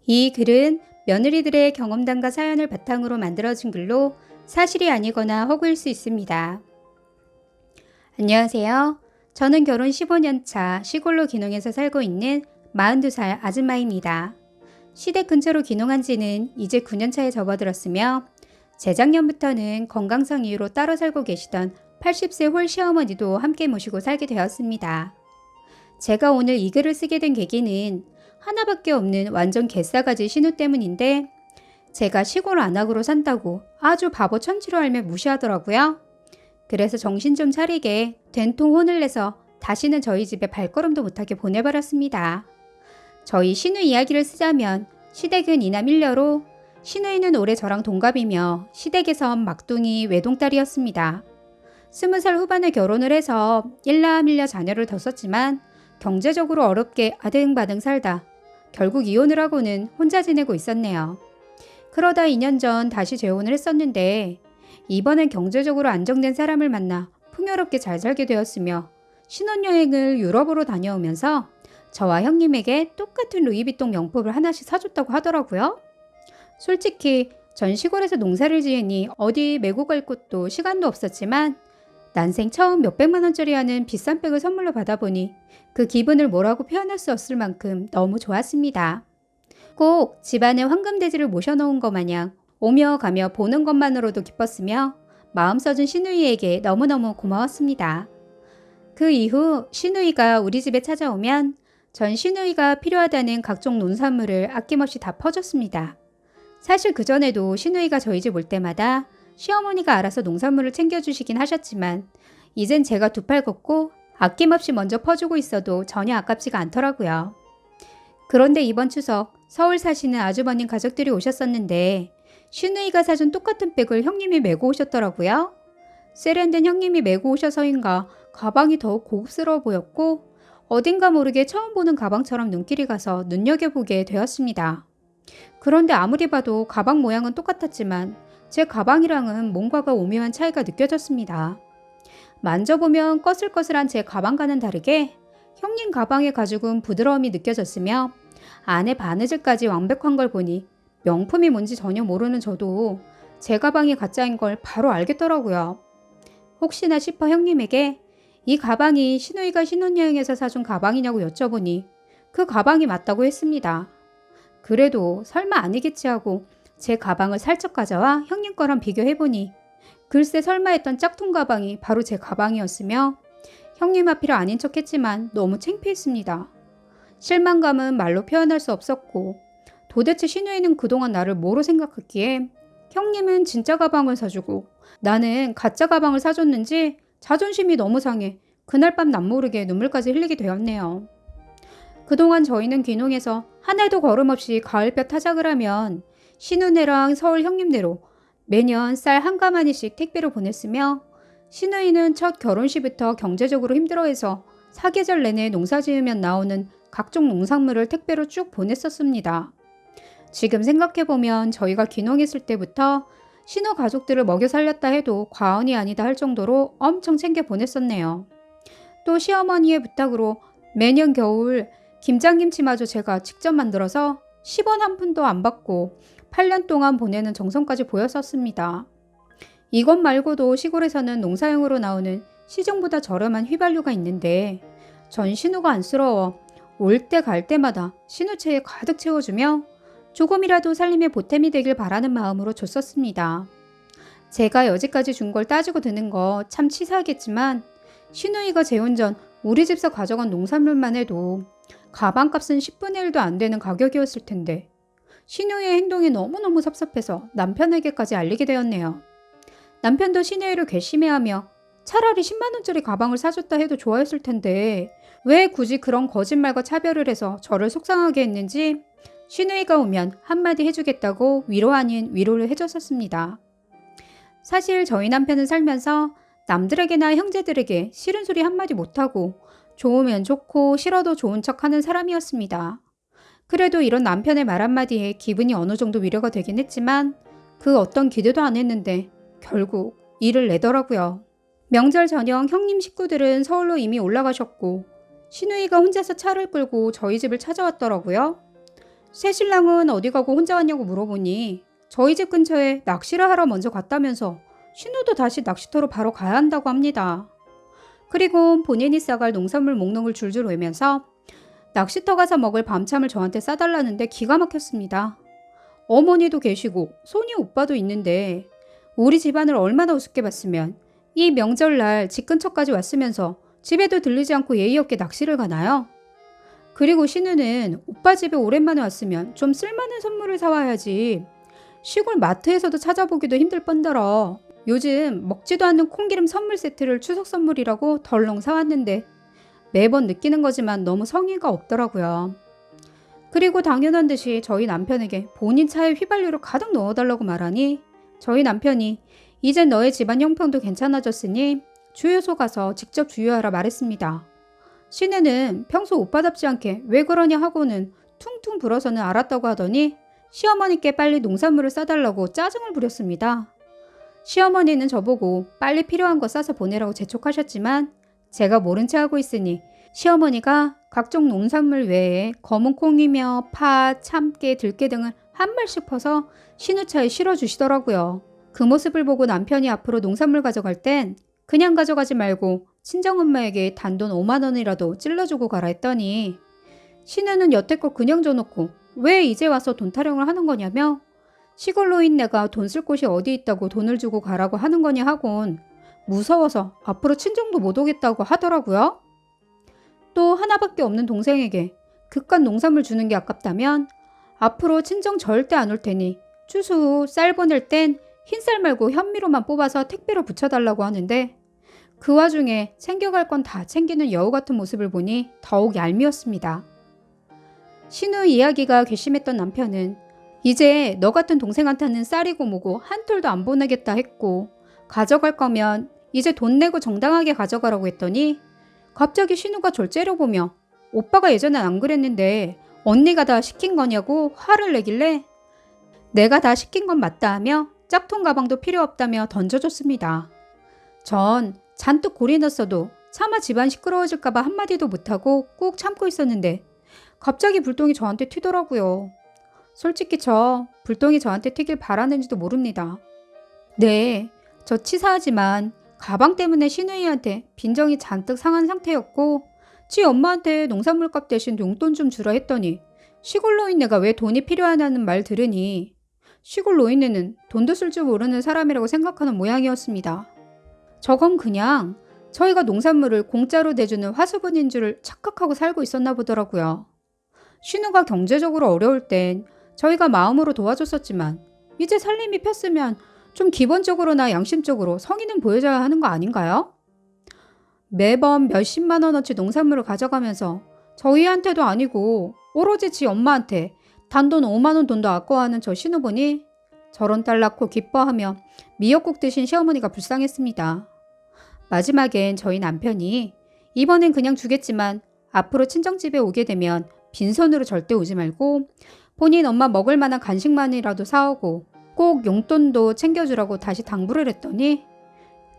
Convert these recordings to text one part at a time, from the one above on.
이 글은 며느리들의 경험담과 사연을 바탕으로 만들어진 글로 사실이 아니거나 허구일 수 있습니다. 안녕하세요. 저는 결혼 15년 차 시골로 귀농해서 살고 있는 42살 아줌마입니다. 시댁 근처로 귀농한 지는 이제 9년 차에 접어들었으며 재작년부터는 건강상 이유로 따로 살고 계시던 80세 홀 시어머니도 함께 모시고 살게 되었습니다. 제가 오늘 이 글을 쓰게 된 계기는 하나밖에 없는 완전 개싸가지 신우 때문인데 제가 시골 안악으로 산다고 아주 바보 천치로 알며 무시하더라고요. 그래서 정신 좀 차리게 된통 혼을 내서 다시는 저희 집에 발걸음도 못하게 보내버렸습니다. 저희 신우 이야기를 쓰자면 시댁은 이남 일녀로 신우이는 올해 저랑 동갑이며 시댁에선 막둥이 외동딸이었습니다. 20살 후반에 결혼을 해서 일남 일녀 자녀를 뒀었지만 경제적으로 어렵게 아등바등 살다 결국 이혼을 하고는 혼자 지내고 있었네요. 그러다 2년 전 다시 재혼을 했었는데 이번엔 경제적으로 안정된 사람을 만나 풍요롭게 잘 살게 되었으며 신혼여행을 유럽으로 다녀오면서 저와 형님에게 똑같은 루이비통 명품을 하나씩 사줬다고 하더라고요. 솔직히 전 시골에서 농사를 지으니 어디 메고 갈 곳도 시간도 없었지만 난생 처음 몇백만 원짜리 하는 비싼 백을 선물로 받아보니 그 기분을 뭐라고 표현할 수 없을 만큼 너무 좋았습니다. 꼭 집안에 황금돼지를 모셔놓은 것 마냥 오며 가며 보는 것만으로도 기뻤으며 마음 써준 시누이에게 너무너무 고마웠습니다. 그 이후 시누이가 우리 집에 찾아오면 전 시누이가 필요하다는 각종 농산물을 아낌없이 다 퍼줬습니다. 사실 그전에도 시누이가 저희 집 올 때마다 시어머니가 알아서 농산물을 챙겨주시긴 하셨지만 이젠 제가 두 팔 걷고 아낌없이 먼저 퍼주고 있어도 전혀 아깝지가 않더라고요. 그런데 이번 추석 서울 사시는 아주버님 가족들이 오셨었는데 시누이가 사준 똑같은 백을 형님이 메고 오셨더라고요. 세련된 형님이 메고 오셔서인가 가방이 더욱 고급스러워 보였고 어딘가 모르게 처음 보는 가방처럼 눈길이 가서 눈여겨보게 되었습니다. 그런데 아무리 봐도 가방 모양은 똑같았지만 제 가방이랑은 뭔가가 오묘한 차이가 느껴졌습니다. 만져보면 꺼슬꺼슬한 제 가방과는 다르게 형님 가방의 가죽은 부드러움이 느껴졌으며 안에 바느질까지 완벽한 걸 보니 명품이 뭔지 전혀 모르는 저도 제 가방이 가짜인 걸 바로 알겠더라고요. 혹시나 싶어 형님에게 이 가방이 시누이가 신혼여행에서 사준 가방이냐고 여쭤보니 그 가방이 맞다고 했습니다. 그래도 설마 아니겠지 하고 제 가방을 살짝 가져와 형님 거랑 비교해보니 글쎄 설마 했던 짝퉁 가방이 바로 제 가방이었으며 형님 앞이라 아닌 척했지만 너무 창피했습니다. 실망감은 말로 표현할 수 없었고 도대체 시누이는 그동안 나를 뭐로 생각했기에 형님은 진짜 가방을 사주고 나는 가짜 가방을 사줬는지 자존심이 너무 상해 그날 밤 남모르게 눈물까지 흘리게 되었네요. 그동안 저희는 귀농해서 한 해도 걸음없이 가을볕 타작을 하면 신우네랑 서울 형님네로 매년 쌀 한 가마니씩 택배로 보냈으며 시누이는 첫 결혼시부터 경제적으로 힘들어해서 사계절 내내 농사 지으면 나오는 각종 농산물을 택배로 쭉 보냈었습니다. 지금 생각해보면 저희가 귀농했을 때부터 신우 가족들을 먹여 살렸다 해도 과언이 아니다 할 정도로 엄청 챙겨 보냈었네요. 또 시어머니의 부탁으로 매년 겨울 김장김치마저 제가 직접 만들어서 10원 한 푼도 안 받고 8년 동안 보내는 정성까지 보였었습니다. 이것 말고도 시골에서는 농사용으로 나오는 시중보다 저렴한 휘발유가 있는데 전 신우가 안쓰러워 올 때 갈 때마다 신우채에 가득 채워주며 조금이라도 살림에 보탬이 되길 바라는 마음으로 줬었습니다. 제가 여지까지 준 걸 따지고 드는 거 참 치사하겠지만 시누이가 재혼 전 우리 집서 가져간 농산물만 해도 가방값은 10분의 1도 안 되는 가격이었을 텐데 시누이의 행동이 너무너무 섭섭해서 남편에게까지 알리게 되었네요. 남편도 시누이를 괘씸해하며 차라리 10만 원짜리 가방을 사줬다 해도 좋아했을 텐데 왜 굳이 그런 거짓말과 차별을 해서 저를 속상하게 했는지 시누이가 오면 한마디 해주겠다고 위로 아닌 위로를 해줬었습니다. 사실 저희 남편은 살면서 남들에게나 형제들에게 싫은 소리 한마디 못하고 좋으면 좋고 싫어도 좋은 척하는 사람이었습니다. 그래도 이런 남편의 말 한마디에 기분이 어느 정도 위로가 되긴 했지만 그 어떤 기대도 안 했는데 결국 일을 내더라고요. 명절 저녁 형님 식구들은 서울로 이미 올라가셨고 시누이가 혼자서 차를 끌고 저희 집을 찾아왔더라고요. 새신랑은 어디 가고 혼자 왔냐고 물어보니 저희 집 근처에 낚시를 하러 먼저 갔다면서 신우도 다시 낚시터로 바로 가야 한다고 합니다. 그리고 본인이 싸갈 농산물 목록을 줄줄 외면서 낚시터 가서 먹을 밤참을 저한테 싸달라는데 기가 막혔습니다. 어머니도 계시고 손이 오빠도 있는데 우리 집안을 얼마나 우습게 봤으면 이 명절날 집 근처까지 왔으면서 집에도 들리지 않고 예의 없게 낚시를 가나요? 그리고 신우는 오빠 집에 오랜만에 왔으면 좀 쓸만한 선물을 사와야지. 시골 마트에서도 찾아보기도 힘들 뿐더러 요즘 먹지도 않는 콩기름 선물 세트를 추석 선물이라고 덜렁 사왔는데 매번 느끼는 거지만 너무 성의가 없더라고요. 그리고 당연한 듯이 저희 남편에게 본인 차에 휘발유를 가득 넣어달라고 말하니 저희 남편이 이젠 너의 집안 형편도 괜찮아졌으니 주유소 가서 직접 주유하라 말했습니다. 시내는 평소 오빠답지 않게 왜 그러냐 하고는 퉁퉁 불어서는 알았다고 하더니 시어머니께 빨리 농산물을 싸달라고 짜증을 부렸습니다. 시어머니는 저보고 빨리 필요한 거 싸서 보내라고 재촉하셨지만 제가 모른 채 하고 있으니 시어머니가 각종 농산물 외에 검은 콩이며 파, 참깨, 들깨 등을 한 말씩 퍼서 신우차에 실어주시더라고요. 그 모습을 보고 남편이 앞으로 농산물 가져갈 땐 그냥 가져가지 말고 친정엄마에게 단돈 5만 원이라도 찔러주고 가라 했더니 신우는 여태껏 그냥 줘놓고 왜 이제 와서 돈 타령을 하는 거냐며 시골로인 내가 돈 쓸 곳이 어디 있다고 돈을 주고 가라고 하는 거냐 하곤 무서워서 앞으로 친정도 못 오겠다고 하더라고요. 또 하나밖에 없는 동생에게 그깟 농산물 주는 게 아깝다면 앞으로 친정 절대 안 올 테니 추수 쌀 보낼 땐 흰쌀 말고 현미로만 뽑아서 택배로 붙여달라고 하는데 그 와중에 챙겨갈 건 다 챙기는 여우 같은 모습을 보니 더욱 얄미웠습니다. 신우 이야기가 괘씸했던 남편은 이제 너 같은 동생한테는 쌀이고 뭐고 한 톨도 안 보내겠다 했고 가져갈 거면 이제 돈 내고 정당하게 가져가라고 했더니 갑자기 신우가 절 째려보며 오빠가 예전엔 안 그랬는데 언니가 다 시킨 거냐고 화를 내길래 내가 다 시킨 건 맞다 하며 짝퉁 가방도 필요 없다며 던져줬습니다. 전 잔뜩 골이 났어도 차마 집안 시끄러워질까봐 한마디도 못하고 꾹 참고 있었는데 갑자기 불똥이 저한테 튀더라고요. 솔직히 저 불똥이 저한테 튀길 바라는지도 모릅니다. 네, 저 치사하지만 가방 때문에 신우이한테 빈정이 잔뜩 상한 상태였고 지 엄마한테 농산물값 대신 용돈 좀 주라 했더니 시골 노인네가 왜 돈이 필요하냐는 말 들으니 시골 노인네는 돈도 쓸 줄 모르는 사람이라고 생각하는 모양이었습니다. 저건 그냥 저희가 농산물을 공짜로 내주는 화수분인 줄 착각하고 살고 있었나 보더라고요. 신우가 경제적으로 어려울 땐 저희가 마음으로 도와줬었지만 이제 살림이 폈으면 좀 기본적으로나 양심적으로 성의는 보여줘야 하는 거 아닌가요? 매번 몇십만 원어치 농산물을 가져가면서 저희한테도 아니고 오로지 지 엄마한테 단돈 5만 원 돈도 아까워하는 저 신우보니 저런 딸 낳고 기뻐하며 미역국 드신 시어머니가 불쌍했습니다. 마지막엔 저희 남편이 이번엔 그냥 주겠지만 앞으로 친정집에 오게 되면 빈손으로 절대 오지 말고 본인 엄마 먹을 만한 간식만이라도 사오고 꼭 용돈도 챙겨주라고 다시 당부를 했더니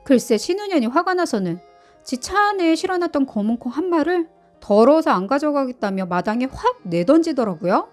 글쎄 신우년이 화가 나서는 지 차 안에 실어놨던 검은 콩 한 마를 더러워서 안 가져가겠다며 마당에 확 내던지더라고요.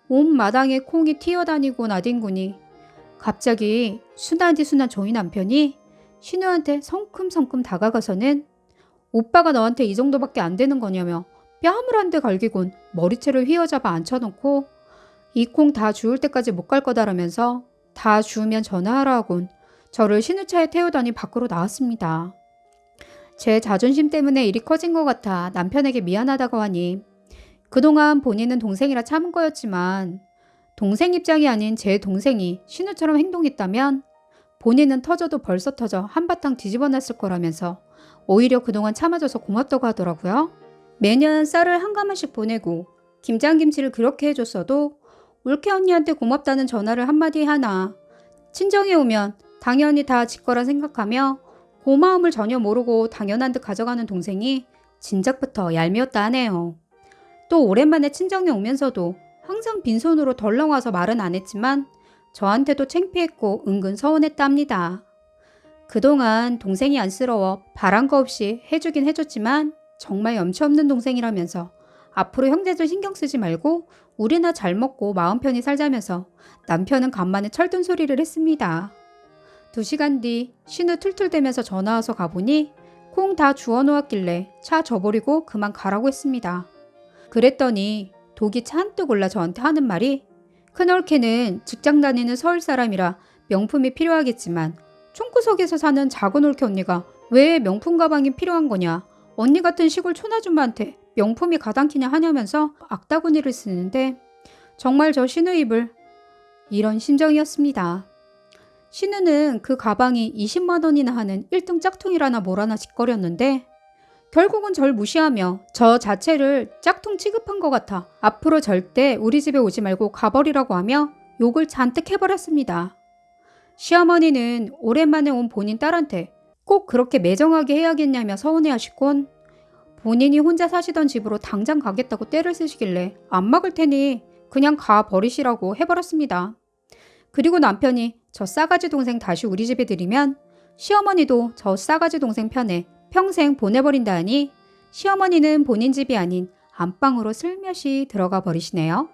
온 마당에 콩이 튀어다니고 나뒹구니 갑자기 순하디 순한 저희 남편이 신우한테 성큼성큼 다가가서는 오빠가 너한테 이 정도밖에 안 되는 거냐며 뺨을 한 대 갈기곤 머리채를 휘어잡아 앉혀놓고 이 콩 다 주울 때까지 못 갈 거다라면서 다 주우면 전화하라 하곤 저를 신우차에 태우더니 밖으로 나왔습니다. 제 자존심 때문에 일이 커진 것 같아 남편에게 미안하다고 하니 그동안 본인은 동생이라 참은 거였지만 동생 입장이 아닌 제 동생이 신우처럼 행동했다면 본인은 터져도 벌써 터져 한바탕 뒤집어놨을 거라면서 오히려 그동안 참아줘서 고맙다고 하더라고요. 매년 쌀을 한 가마씩 보내고 김장김치를 그렇게 해줬어도 올케 언니한테 고맙다는 전화를 한마디 하나 친정에 오면 당연히 다 지 거라 생각하며 고마움을 전혀 모르고 당연한 듯 가져가는 동생이 진작부터 얄미웠다 하네요. 또 오랜만에 친정에 오면서도 항상 빈손으로 덜렁 와서 말은 안 했지만 저한테도 창피했고 은근 서운했다 합니다. 그동안 동생이 안쓰러워 바란 거 없이 해주긴 해줬지만 정말 염치 없는 동생이라면서 앞으로 형제들 신경 쓰지 말고 우리나 잘 먹고 마음 편히 살자면서 남편은 간만에 철든 소리를 했습니다. 2시간 뒤 신우 툴툴대면서 전화와서 가보니 콩 다 주워놓았길래 차 줘버리고 그만 가라고 했습니다. 그랬더니 독이 잔뜩 올라 저한테 하는 말이 큰올케는 직장 다니는 서울 사람이라 명품이 필요하겠지만 총구석에서 사는 작은 올케 언니가 왜 명품 가방이 필요한 거냐. 언니 같은 시골 촌아줌마한테 명품이 가당키냐 하냐면서 악다구니를 쓰는데 정말 저 신우 입을 이런 심정이었습니다. 신우는 그 가방이 20만 원이나 하는 1등 짝퉁이라나 뭐라나 짓거렸는데 결국은 절 무시하며 저 자체를 짝퉁 취급한 것 같아 앞으로 절대 우리 집에 오지 말고 가버리라고 하며 욕을 잔뜩 해버렸습니다. 시어머니는 오랜만에 온 본인 딸한테 꼭 그렇게 매정하게 해야겠냐며 서운해하시곤 본인이 혼자 사시던 집으로 당장 가겠다고 떼를 쓰시길래 안 막을 테니 그냥 가버리시라고 해버렸습니다. 그리고 남편이 저 싸가지 동생 다시 우리 집에 들이면 시어머니도 저 싸가지 동생 편에 평생 보내버린다 하니 시어머니는 본인 집이 아닌 안방으로 슬며시 들어가 버리시네요.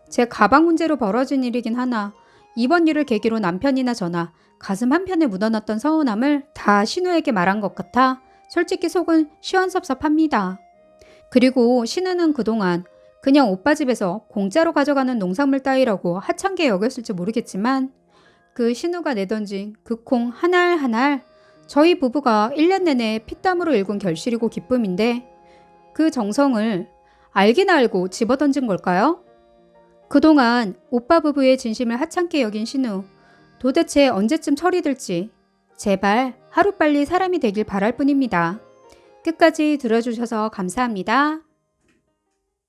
제 가방 문제로 벌어진 일이긴 하나 이번 일을 계기로 남편이나 저나 가슴 한편에 묻어놨던 서운함을 다 신우에게 말한 것 같아 솔직히 속은 시원섭섭합니다. 그리고 신우는 그동안 그냥 오빠 집에서 공짜로 가져가는 농산물 따위라고 하찮게 여겼을지 모르겠지만 그 신우가 내던진 그 콩 한 알 한 알 저희 부부가 1년 내내 피땀으로 일군 결실이고 기쁨인데 그 정성을 알긴 알고 집어던진 걸까요? 그동안 오빠 부부의 진심을 하찮게 여긴 신우 도대체 언제쯤 철이 들지 제발 하루빨리 사람이 되길 바랄 뿐입니다. 끝까지 들어주셔서 감사합니다.